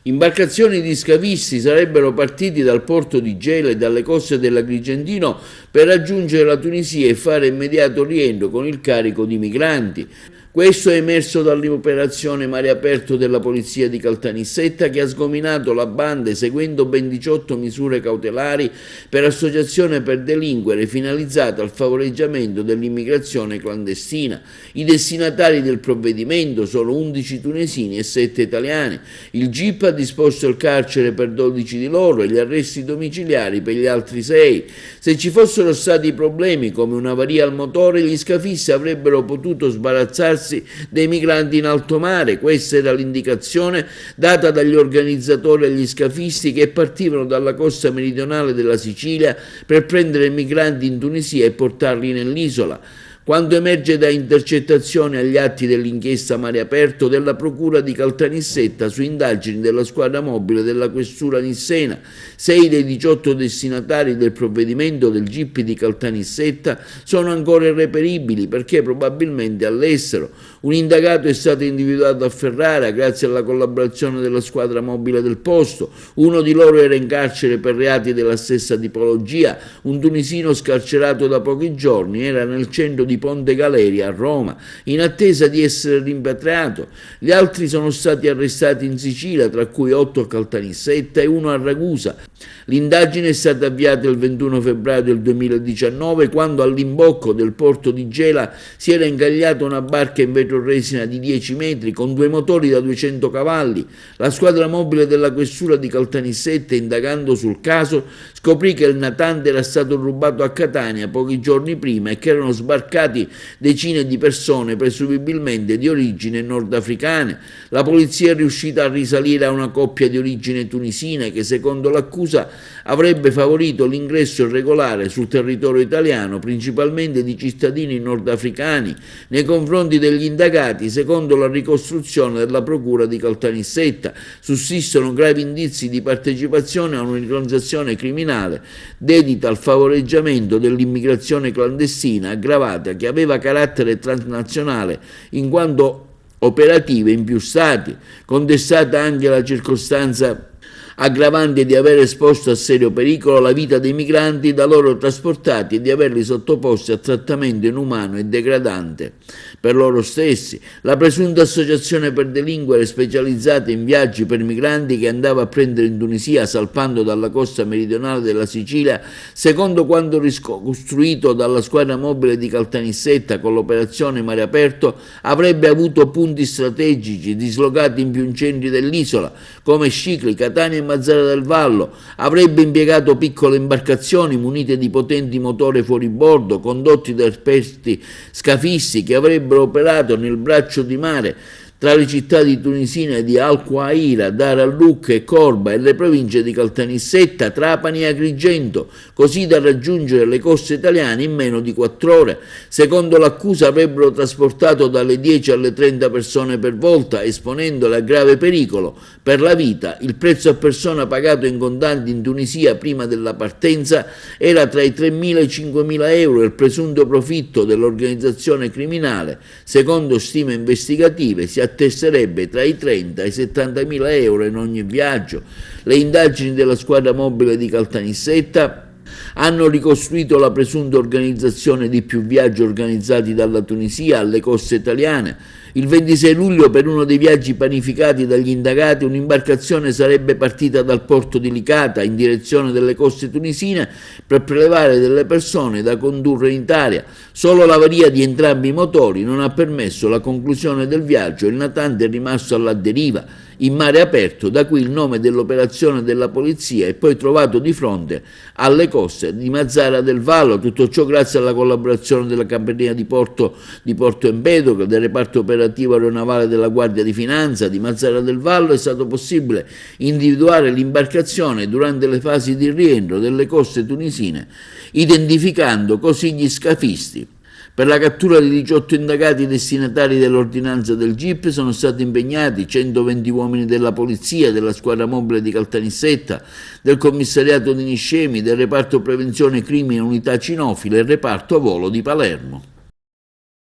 Imbarcazioni di scafisti sarebbero partiti dal porto di Gela e dalle coste dell'Agrigentino per raggiungere la Tunisia e fare immediato rientro con il carico di migranti. Questo è emerso dall'operazione Mare Aperto della polizia di Caltanissetta, che ha sgominato la banda eseguendo ben 18 misure cautelari per associazione per delinquere finalizzate al favoreggiamento dell'immigrazione clandestina. I destinatari del provvedimento sono 11 tunisini e 7 italiani. Il GIP ha disposto il carcere per 12 di loro e gli arresti domiciliari per gli altri 6. Se ci fossero stati problemi come un'avaria al motore, gli scafisti avrebbero potuto sbarazzarsi dei migranti in alto mare. Questa era l'indicazione data dagli organizzatori agli scafisti, che partivano dalla costa meridionale della Sicilia per prendere migranti in Tunisia e portarli nell'isola. Quando emerge da intercettazioni agli atti dell'inchiesta Mare Aperto della Procura di Caltanissetta su indagini della squadra mobile della Questura Nissena, 6 dei 18 destinatari del provvedimento del GIP di Caltanissetta sono ancora irreperibili perché probabilmente all'estero. Un indagato è stato individuato a Ferrara grazie alla collaborazione della squadra mobile del posto. Uno di loro era in carcere per reati della stessa tipologia. Un tunisino scarcerato da pochi giorni era nel centro di Ponte Galeria a Roma, in attesa di essere rimpatriato. Gli altri sono stati arrestati in Sicilia, tra cui 8 a Caltanissetta e 1 a Ragusa. L'indagine è stata avviata il 21 febbraio del 2019, quando all'imbocco del porto di Gela si era incagliata una barca in vetroresina di 10 metri con 2 motori da 200 cavalli. La squadra mobile della Questura di Caltanissetta, indagando sul caso, scoprì che il natante era stato rubato a Catania pochi giorni prima e che erano sbarcati decine di persone, presumibilmente di origine nordafricane. La polizia è riuscita a risalire a una coppia di origine tunisina che, secondo l'accusa, avrebbe favorito l'ingresso irregolare sul territorio italiano, principalmente di cittadini nordafricani. Nei confronti degli indagati, secondo la ricostruzione della Procura di Caltanissetta, sussistono gravi indizi di partecipazione a un'organizzazione criminale dedita al favoreggiamento dell'immigrazione clandestina aggravata, che aveva carattere transnazionale in quanto operativa in più stati, contestata anche la circostanza aggravante di aver esposto a serio pericolo la vita dei migranti da loro trasportati e di averli sottoposti a trattamento inumano e degradante per loro stessi. La presunta associazione per delinquere specializzata in viaggi per migranti, che andava a prendere in Tunisia salpando dalla costa meridionale della Sicilia, secondo quanto ricostruito dalla squadra mobile di Caltanissetta con l'operazione Mare Aperto, avrebbe avuto punti strategici dislocati in più centri dell'isola come Scicli, Catania e Mazara del Vallo. Avrebbe impiegato piccole imbarcazioni munite di potenti motori fuoribordo condotti da esperti scafisti che avrebbero operato nel braccio di mare tra le città di tunisine di Al Quaira, Dar al-Luk e Corba e le province di Caltanissetta, Trapani e Agrigento, così da raggiungere le coste italiane in meno di 4 ore. Secondo l'accusa avrebbero trasportato dalle 10 alle 30 persone per volta, esponendole a grave pericolo per la vita. Il prezzo a persona pagato in contanti in Tunisia prima della partenza era tra i 3.000 e i 5.000 euro e il presunto profitto dell'organizzazione criminale, secondo stime investigative, si attesterebbe tra i 30 e i 70.000 euro in ogni viaggio. Le indagini della squadra mobile di Caltanissetta hanno ricostruito la presunta organizzazione di più viaggi organizzati dalla Tunisia alle coste italiane. Il 26 luglio, per uno dei viaggi pianificati dagli indagati, un'imbarcazione sarebbe partita dal porto di Licata in direzione delle coste tunisine per prelevare delle persone da condurre in Italia. Solo l'avaria di entrambi i motori non ha permesso la conclusione del viaggio e il natante è rimasto alla deriva in Mare Aperto, da qui il nome dell'operazione della polizia, e poi trovato di fronte alle coste di Mazara del Vallo. Tutto ciò grazie alla collaborazione della Capitaneria di Porto Empedocle, del reparto operativo aeronavale della Guardia di Finanza di Mazara del Vallo. È stato possibile individuare l'imbarcazione durante le fasi di rientro delle coste tunisine, identificando così gli scafisti. Per la cattura di 18 indagati destinatari dell'ordinanza del GIP sono stati impegnati 120 uomini della polizia, della squadra mobile di Caltanissetta, del commissariato di Niscemi, del reparto prevenzione crimine unità cinofile e il reparto volo di Palermo.